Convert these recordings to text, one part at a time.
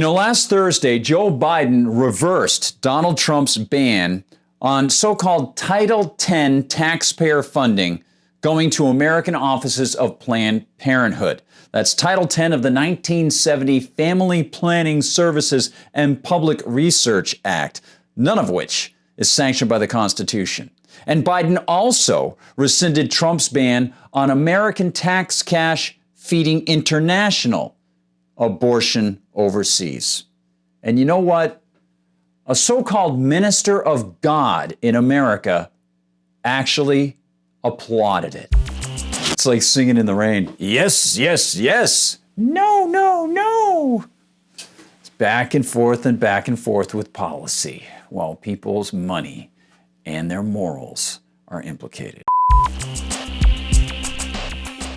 Last Thursday, Joe Biden reversed Donald Trump's ban on so-called Title X taxpayer funding going to American offices of Planned Parenthood. That's Title X of the 1970 Family Planning Services and Public Research Act, none of which is sanctioned by the Constitution. And Biden also rescinded Trump's ban on American Tax Cash Feeding International abortion overseas. And you know what? A so-called minister of God in America actually applauded it. It's like singing in the rain. Yes, yes, yes. No, no, no. It's back and forth with policy while people's money and their morals are implicated.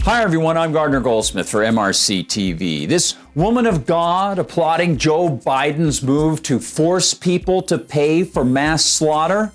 Hi, everyone. I'm Gardner Goldsmith for MRCTV. This woman of God applauding Joe Biden's move to force people to pay for mass slaughter.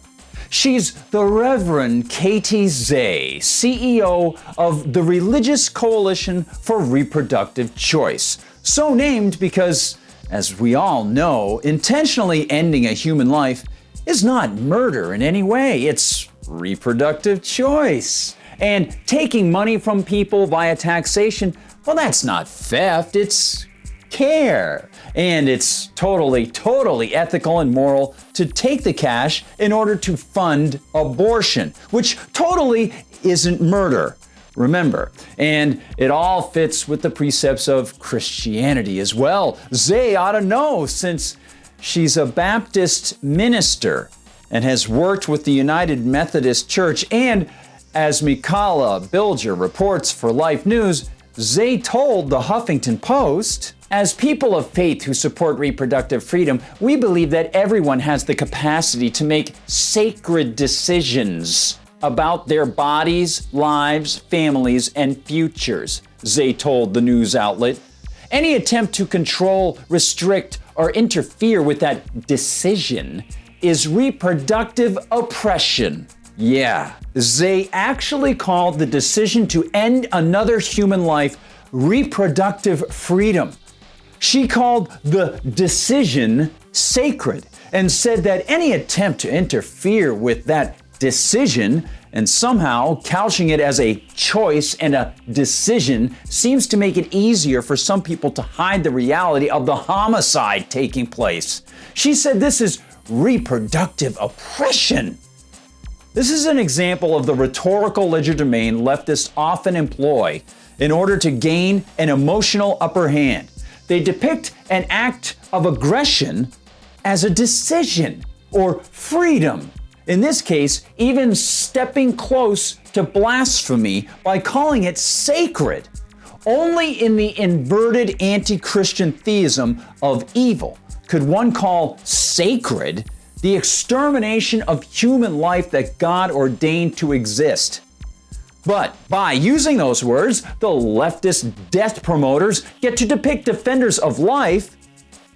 She's the Reverend Katie Zay, CEO of the Religious Coalition for Reproductive Choice. So named because, as we all know, intentionally ending a human life is not murder in any way. It's reproductive choice. And taking money from people via taxation, well, that's not theft, it's care. And it's totally ethical and moral to take the cash in order to fund abortion, which totally isn't murder. Remember, and it all fits with the precepts of Christianity as well. Zay ought to know, since she's a Baptist minister and has worked with the United Methodist Church. And as Mikala Bilger reports for Life News, Zay told the Huffington Post, "As people of faith who support reproductive freedom, we believe that everyone has the capacity to make sacred decisions about their bodies, lives, families, and futures," Zay told the news outlet. "Any attempt to control, restrict, or interfere with that decision is reproductive oppression." Yeah, Zay actually called the decision to end another human life reproductive freedom. She called the decision sacred and said that any attempt to interfere with that decision and somehow couching it as a choice and a decision seems to make it easier for some people to hide the reality of the homicide taking place. She said this is reproductive oppression. This is an example of the rhetorical legerdemain leftists often employ in order to gain an emotional upper hand. They depict an act of aggression as a decision or freedom. In this case, even stepping close to blasphemy by calling it sacred. Only in the inverted anti-Christian theism of evil could one call sacred the extermination of human life that God ordained to exist. But by using those words, the leftist death promoters get to depict defenders of life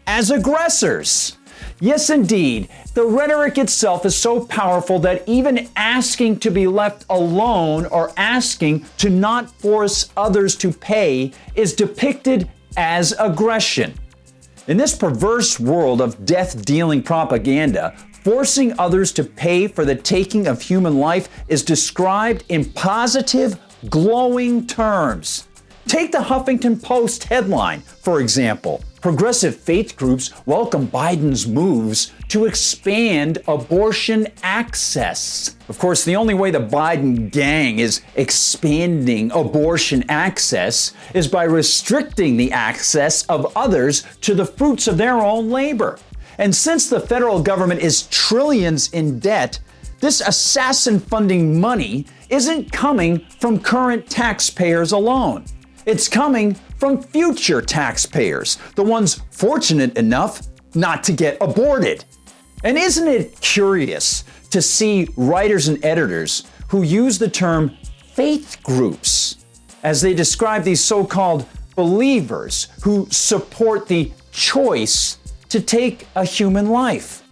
as aggressors. Yes, indeed, the rhetoric itself is so powerful that even asking to be left alone or asking to not force others to pay is depicted as aggression. In this perverse world of death-dealing propaganda, forcing others to pay for the taking of human life is described in positive, glowing terms. Take the Huffington Post headline, for example. Progressive faith groups welcome Biden's moves to expand abortion access. Of course, the only way the Biden gang is expanding abortion access is by restricting the access of others to the fruits of their own labor. And since the federal government is trillions in debt, this assassin funding money isn't coming from current taxpayers alone. It's coming from future taxpayers, the ones fortunate enough not to get aborted. And isn't it curious to see writers and editors who use the term faith groups as they describe these so-called believers who support the choice to take a human life?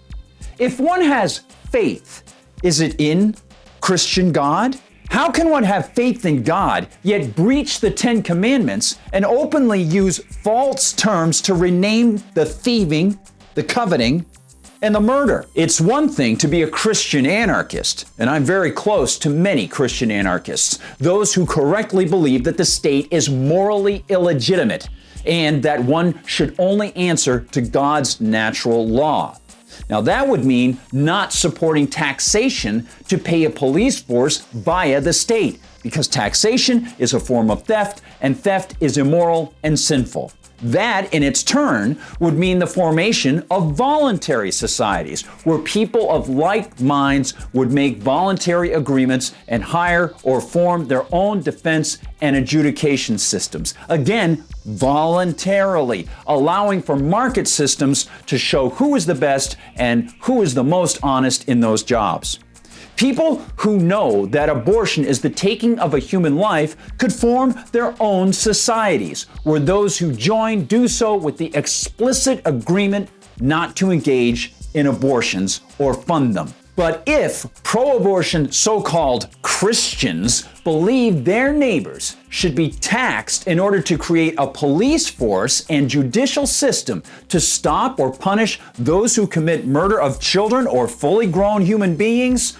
If one has faith, is it in Christian God? How can one have faith in God, yet breach the Ten Commandments and openly use false terms to rename the thieving, the coveting, and the murder? It's one thing to be a Christian anarchist, and I'm very close to many Christian anarchists, those who correctly believe that the state is morally illegitimate and that one should only answer to God's natural law. Now, that would mean not supporting taxation to pay a police force via the state, because taxation is a form of theft, and theft is immoral and sinful. That, in its turn, would mean the formation of voluntary societies, where people of like minds would make voluntary agreements and hire or form their own defense and adjudication systems. Again, voluntarily, allowing for market systems to show who is the best and who is the most honest in those jobs. People who know that abortion is the taking of a human life could form their own societies, where those who join do so with the explicit agreement not to engage in abortions or fund them. But if pro-abortion so-called Christians believe their neighbors should be taxed in order to create a police force and judicial system to stop or punish those who commit murder of children or fully grown human beings,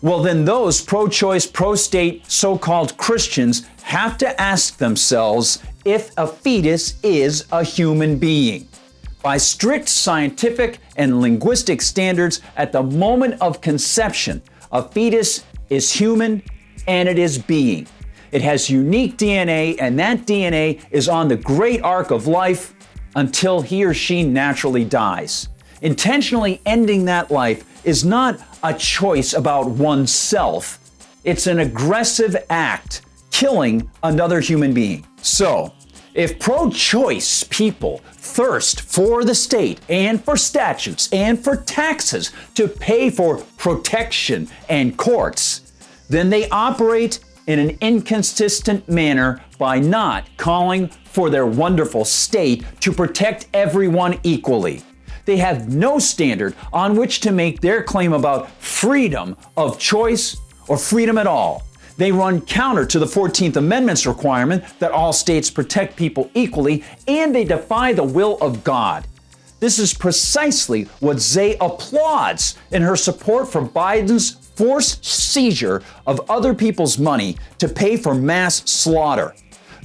well, then those pro-choice, pro-state so-called Christians have to ask themselves if a fetus is a human being. By strict scientific and linguistic standards, at the moment of conception, a fetus is human and it is being. It has unique DNA, and that DNA is on the great arc of life until he or she naturally dies. Intentionally ending that life is not a choice about oneself. It's an aggressive act, killing another human being. So, if pro-choice people thirst for the state and for statutes and for taxes to pay for protection and courts, then they operate in an inconsistent manner by not calling for their wonderful state to protect everyone equally. They have no standard on which to make their claim about freedom of choice or freedom at all. They run counter to the 14th Amendment's requirement that all states protect people equally, and they defy the will of God. This is precisely what Zay applauds in her support for Biden's forced seizure of other people's money to pay for mass slaughter.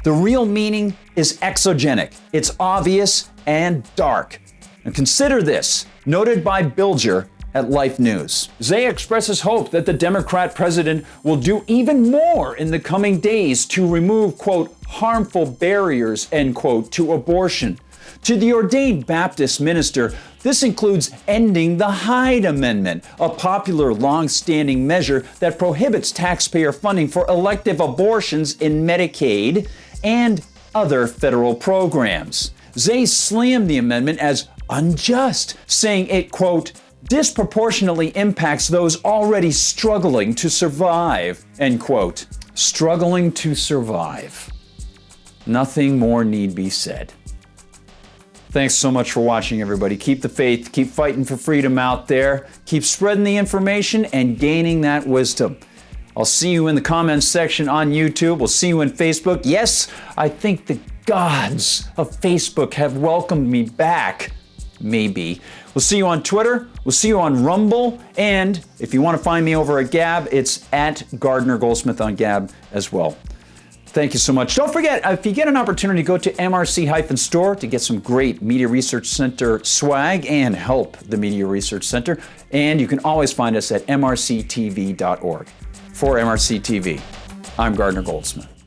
The real meaning is exogenic. It's obvious and dark. And consider this, noted by Bilger at Life News. Zay expresses hope that the Democrat president will do even more in the coming days to remove, quote, harmful barriers, end quote, to abortion. To the ordained Baptist minister, this includes ending the Hyde Amendment, a popular long-standing measure that prohibits taxpayer funding for elective abortions in Medicaid and other federal programs. Zay slammed the amendment as unjust, saying it, quote, disproportionately impacts those already struggling to survive, end quote. Struggling to survive. Nothing more need be said. Thanks so much for watching, everybody. Keep the faith, keep fighting for freedom out there, keep spreading the information and gaining that wisdom. I'll see you in the comments section on YouTube. We'll see you in Facebook. Yes, I think the gods of Facebook have welcomed me back. Maybe. We'll see you on Twitter. We'll see you on Rumble. And if you want to find me over at Gab, it's at Gardner Goldsmith on Gab as well. Thank you so much. Don't forget, if you get an opportunity, go to MRC-store to get some great Media Research Center swag and help the Media Research Center. And you can always find us at MRCTV.org. For MRCTV, I'm Gardner Goldsmith.